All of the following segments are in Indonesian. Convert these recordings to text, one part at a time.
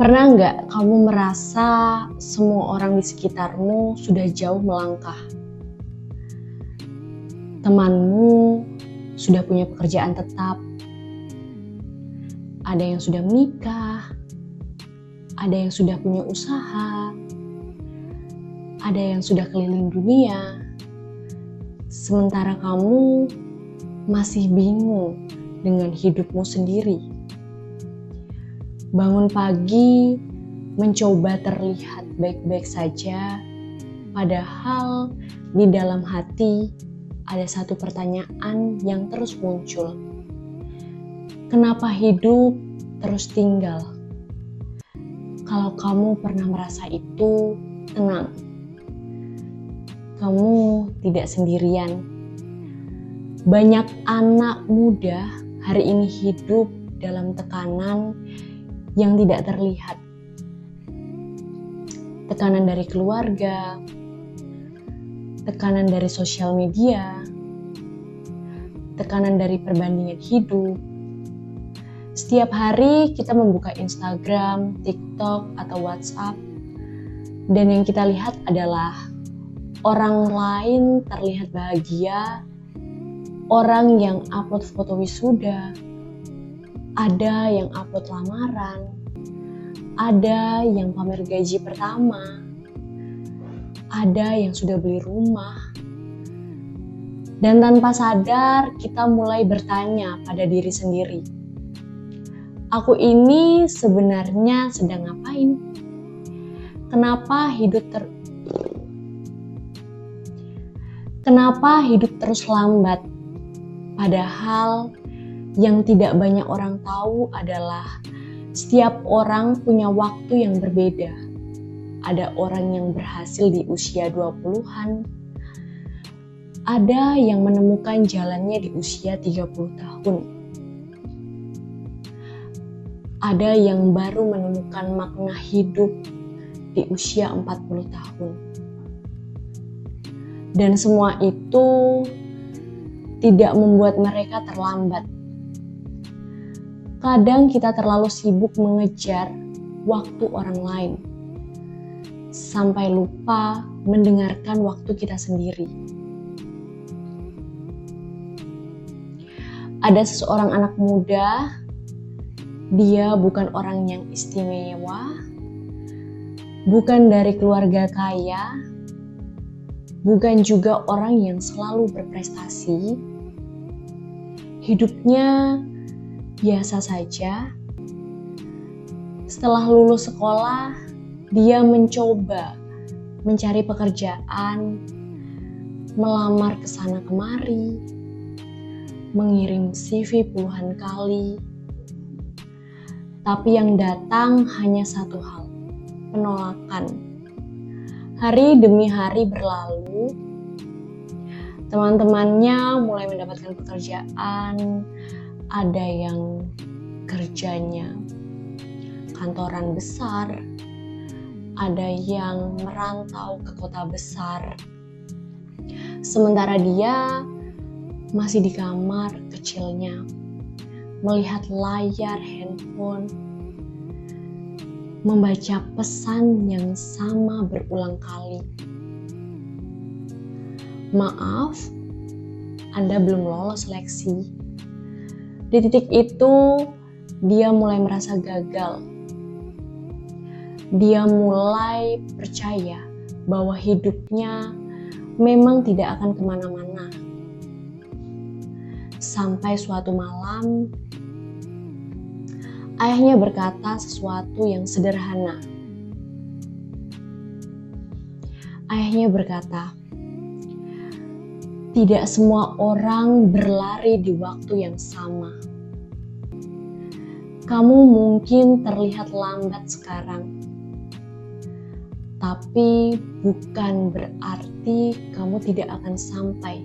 Pernah nggak kamu merasa semua orang di sekitarmu sudah jauh melangkah? Temanmu sudah punya pekerjaan tetap, ada yang sudah menikah, ada yang sudah punya usaha, ada yang sudah keliling dunia, sementara kamu masih bingung dengan hidupmu sendiri. Bangun pagi, mencoba terlihat baik-baik saja, padahal di dalam hati ada satu pertanyaan yang terus muncul. Kenapa hidup terus tinggal? Kalau kamu pernah merasa itu, tenang. Kamu tidak sendirian. Banyak anak muda hari ini hidup dalam tekanan yang tidak terlihat. Tekanan dari keluarga, tekanan dari sosial media, tekanan dari perbandingan hidup. Setiap hari kita membuka Instagram, TikTok, atau WhatsApp, dan yang kita lihat adalah orang lain terlihat bahagia, orang yang upload foto wisuda, ada yang upload lamaran, ada yang pamer gaji pertama, ada yang sudah beli rumah. Dan tanpa sadar kita mulai bertanya pada diri sendiri, aku ini sebenarnya sedang ngapain? Kenapa hidup terus lambat? Padahal yang tidak banyak orang tahu adalah setiap orang punya waktu yang berbeda. Ada orang yang berhasil di usia 20-an, ada yang menemukan jalannya di usia 30 tahun. Ada yang baru menemukan makna hidup di usia 40 tahun. Dan semua itu tidak membuat mereka terlambat. Kadang kita terlalu sibuk mengejar waktu orang lain, sampai lupa mendengarkan waktu kita sendiri. Ada seseorang anak muda, dia bukan orang yang istimewa, bukan dari keluarga kaya, bukan juga orang yang selalu berprestasi. Hidupnya biasa saja. Setelah lulus sekolah, dia mencoba mencari pekerjaan, melamar ke sana kemari, mengirim CV puluhan kali. Tapi yang datang hanya satu hal, penolakan. Hari demi hari berlalu, teman-temannya mulai mendapatkan pekerjaan, ada yang kerjanya kantoran besar, ada yang merantau ke kota besar. Sementara dia masih di kamar kecilnya, melihat layar handphone, membaca pesan yang sama berulang kali. Maaf, Anda belum lolos seleksi. Di titik itu, dia mulai merasa gagal. Dia mulai percaya bahwa hidupnya memang tidak akan kemana-mana. Sampai suatu malam, ayahnya berkata sesuatu yang sederhana. Ayahnya berkata, tidak semua orang berlari di waktu yang sama. Kamu mungkin terlihat lambat sekarang, tapi bukan berarti kamu tidak akan sampai.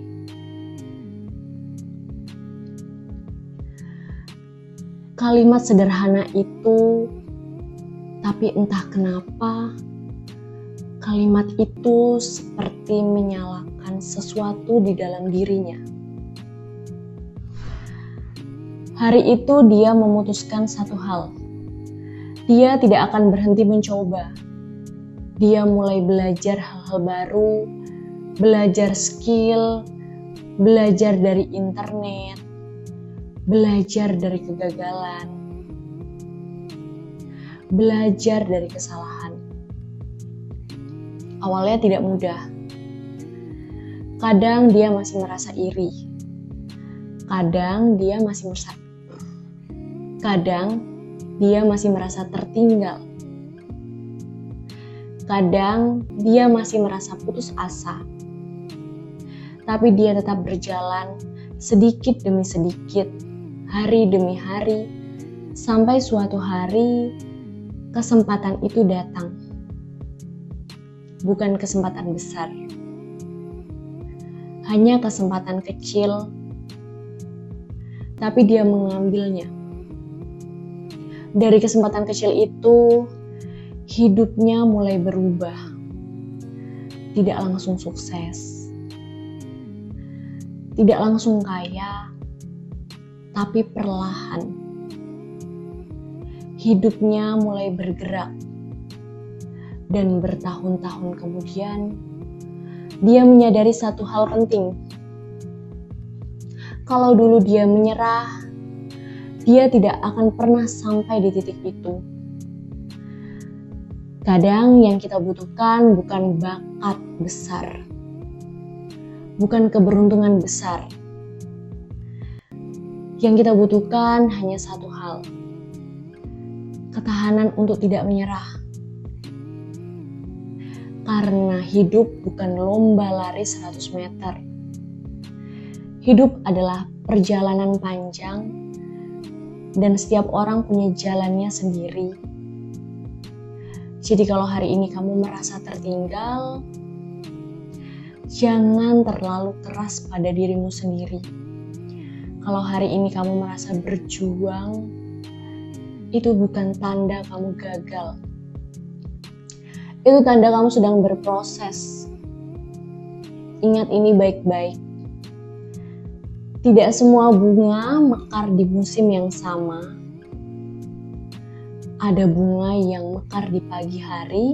Kalimat sederhana itu, tapi entah kenapa kalimat itu seperti menyalakan sesuatu di dalam dirinya. Hari itu dia memutuskan satu hal. Dia tidak akan berhenti mencoba. Dia mulai belajar hal-hal baru, belajar skill, belajar dari internet, belajar dari kegagalan, belajar dari kesalahan. Awalnya tidak mudah. Kadang dia masih merasa iri. Kadang dia masih merasa tertinggal. Kadang dia masih merasa putus asa. Tapi dia tetap berjalan sedikit demi sedikit, hari demi hari, sampai suatu hari kesempatan itu datang. Bukan kesempatan besar, hanya kesempatan kecil, tapi dia mengambilnya. Dari kesempatan kecil itu, hidupnya mulai berubah. Tidak langsung sukses, tidak langsung kaya, tapi perlahan. Hidupnya mulai bergerak. Dan bertahun-tahun kemudian, dia menyadari satu hal penting. Kalau dulu dia menyerah, dia tidak akan pernah sampai di titik itu. Kadang yang kita butuhkan bukan bakat besar, bukan keberuntungan besar. Yang kita butuhkan hanya satu hal, ketahanan untuk tidak menyerah. Karena hidup bukan lomba lari 100 meter. Hidup adalah perjalanan panjang dan setiap orang punya jalannya sendiri. Jadi kalau hari ini kamu merasa tertinggal, jangan terlalu keras pada dirimu sendiri. Kalau hari ini kamu merasa berjuang, itu bukan tanda kamu gagal. Itu tanda kamu sedang berproses. Ingat ini baik-baik. Tidak semua bunga mekar di musim yang sama. Ada bunga yang mekar di pagi hari,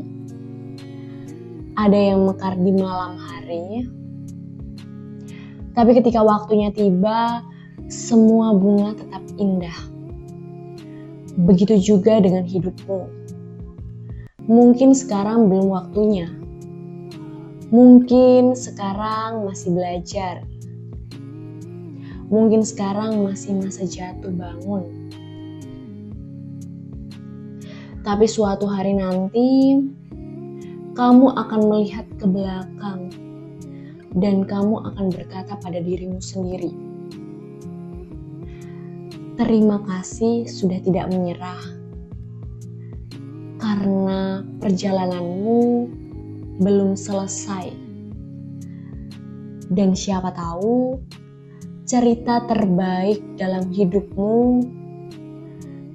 ada yang mekar di malam hari. Tapi ketika waktunya tiba, semua bunga tetap indah. Begitu juga dengan hidupmu. Mungkin sekarang belum waktunya. Mungkin sekarang masih belajar. Mungkin sekarang masih masa jatuh bangun. Tapi suatu hari nanti, kamu akan melihat ke belakang dan kamu akan berkata pada dirimu sendiri, terima kasih sudah tidak menyerah. Karena perjalananmu belum selesai. Dan siapa tahu, cerita terbaik dalam hidupmu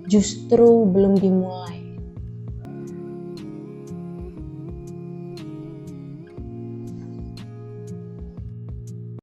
justru belum dimulai.